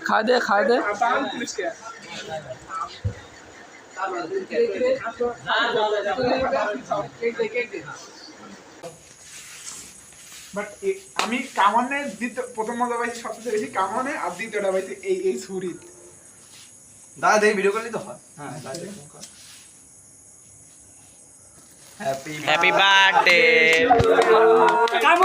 खा दे বাট আমি কামানে প্রথম মজা পাইছি সবচেয়ে বেশি কামানে, আর দ্বিতীয়টা পাইছি এই ছুরি। দাদা দেখি ভিডিও করলি তো হয়। হ্যাঁ हैप्पी बर्थडे কাম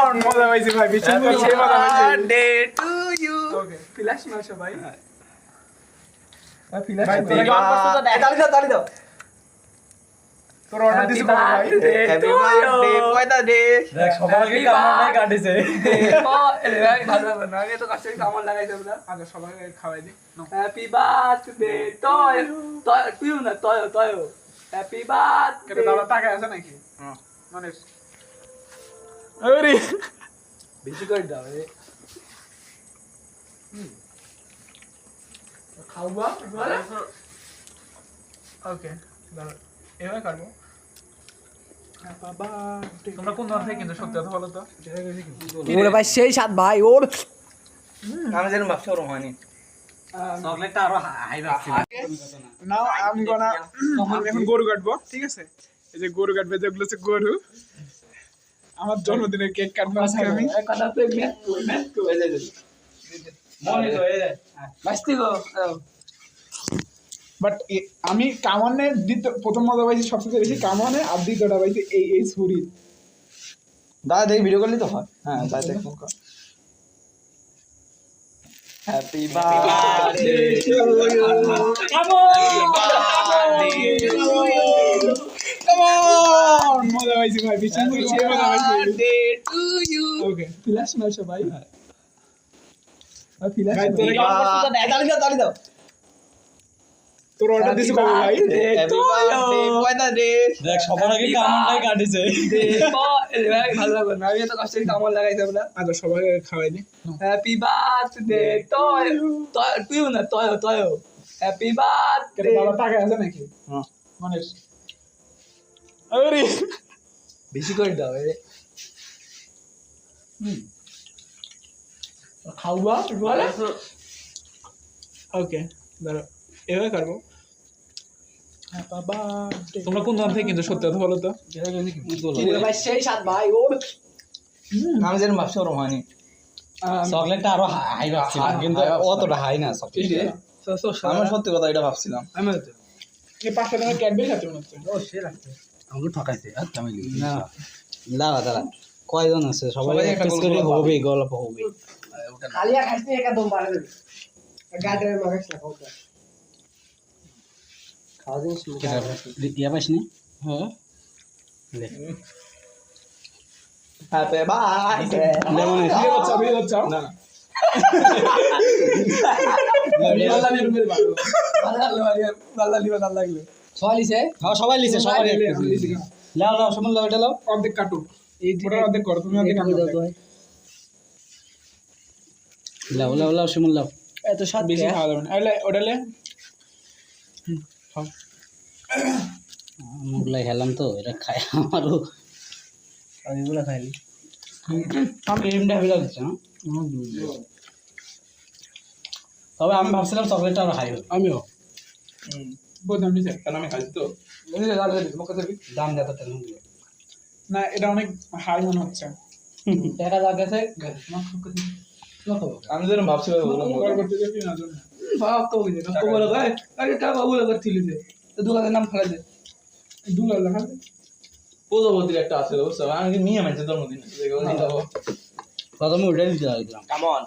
অন মজা পাইছি ভাই, বিশাল মজা পাইছি। टू यू ওকে ফ্ল্যাশ মার সবাই। भाई তালি দাও তোর অর্ডার দিছি কবে ভাই? হ্যাপি বার্থডে পয়দা দে দেখ সবাইকে কামড় কাটিছে ভাই ভালো না আগে তো কাছে কামড় লাগাইছে আমরা আগে সবাই খাওয়াই দি। হ্যাপি বার্থডে টয় টয় তুই না টয় টয় হ্যাপি কেটে বার্থডে দাদা টাকা আছে নাকি? হ্যাঁ মানে আরে বেশি করে দাও রে খাওয়া ওকে দাদা এবার করবো। তোমরা কোন ধরনের কিন্তু সত্যি কথা বলো তো। ওরে ভাই সেই স্বাদ ভাই ওর আমি যেন ভাবছি ওরকম হয়নি চকলেটটা আরো হাই রাখছি নাও আমি গোনা এখন গরু কাটবো, ঠিক আছে? এই যে গরু কাটবে, যেগুলো হচ্ছে গরু। আমার জন্মদিনের কেক কাটবো আজকে আমি। কথা তো মেট কো মনে তো এ মাস্তি গো বাট আমি কামানে প্রথম মজা পাইছি সবচেয়ে বেশি কামানে, আর দ্বিতীয়টা পাইছি এই ছুরি। দাদা দেখি ভিডিও করলি তো হয়। হ্যাঁ হ্যাপি বার্থডে কাম অন মজা পাইছি ভাই, বিশাল মজা পাইছি। ওকে ফ্ল্যাশ মার সবাই। আর ফ্ল্যাশ ভাই তালি দাও তোর অর্ডার দিছি কবে ভাই? হ্যাপি বার্থডে পয়দা দে দেখ সবার আগে কামড়টাই কাটিছে ভাই ভালো লাগবে না আমি তো কাছে কামড় লাগাইছে আমরা আগে সবাই খাওয়াই দি। হ্যাপি বার্থডে টয় টয় তুই না টয় টয় হ্যাপি কেটে বার্থডে দাদা টাকা আছে নাকি? হ্যাঁ মানে আরে বেশি করে দাও রে খাওয়া বলে ওকে দাঁড়া এবার করবো। তোমরা কোন ধরনের কিন্তু সত্যি কথা বলো তো। ওরে ভাই সেই স্বাদ ভাই ওর আমি যেন ভাবছি ওরকম হয়নি চকলেটটা আরো হাই রাখছি কিন্তু অতটা হাই না সব আমি সত্যি কথা এটা ভাবছিলাম আমি এই 5টা টাকা ক্যাডবেরি খাতে মনে হচ্ছে। ও সে রাখছে আমাকে ঠকাইছে আর আমি না দাঁড়া কয়জন আছে সবাই একটা করে হবে গল্প হবে খালিয়া খাইতে একদম বাড়ে দেবে গাড়ির মাগাস না খাওয়া খাওয়া জিনিস ইয়া পাইস নি হ্যাঁ হ্যাপি বার্থডে লেমন বিয়ে করছো বিয়ে করছো না আল্লাহ নির্মল ভালো ভালো লাগলো সবাই লিছে সবাই লিছে লাও সমন লাও এটা লাও অর্ধেক কাটো, এই পুরো অর্ধেক করো তুমি, অর্ধেক আমি লাও সমন লাও এত স্বাদ বেশি খাওয়া যাবে না। আরে ওডালে মুগলাই খেলাম তো এটা খাই আমারও আমি এগুলা খাইলি আমি এমটা হয়ে যাচ্ছে না তবে আমি ভাবছিলাম চকলেটটা আরো হাই হবে আমিও বহুত দাম নিছে, কারণ আমি খাইছি তো। দাম যত তেল না এটা অনেক হাই মনে হচ্ছে। টাকা লাগাছে আমি যেন ভাবছিলাম পরবর্তী দেখি না জন্য বাপ তো বুঝে তো বলে ভাই আরে টাকা বলে করছিলি যে তো দোকানের নাম ফেলে দে দুলাল দেখা পূর্ববর্তী একটা আছে বুঝছো আমি নিয়ে মানছি জন্মদিন প্রথমে ওটাই দিতে লাগলাম কামন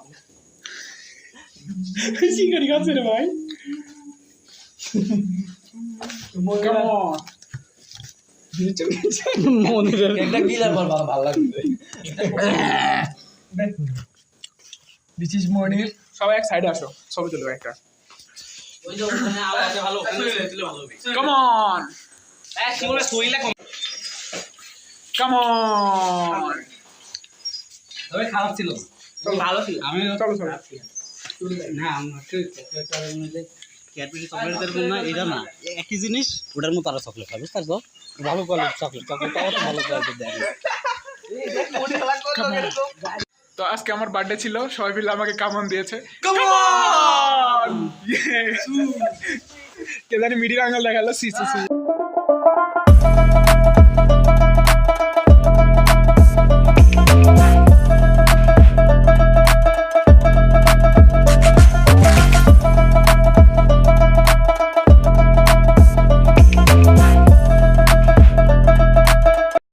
শিকারি খাচ্ছে রে ভাই। Come on. মনিরের একটা গিলার পর ভালো লাগছে দিস ইজ মর্নিং সবাই এক সাইডে আসো, ছবি তুলবো একটা। ওই যে ওখানে আওয়াজে ভালো ওখানে তুলে ভালো হবে Come on. শিমুলে সইলা com Come on. তবে খারাপ ছিল ভালো ছিল আমি চলো চলো। না আমার চকলেটটার মধ্যে ক্যাডবেরি চকলেট এরকম না, এটা না একই জিনিস, ওটার মতো আরো চকলেট হয়, বুঝতে পারছো? ভালো কোয়ালিটির চকলেট, চকলেটটাও তো ভালো কোয়ালিটির দেয়। তো আজকে আমার বার্থডে ছিল, সবাই মিলে আমাকে কামন দিয়েছে। কে জানি মিডিল আঙ্গল দেখালো, সি সি সি।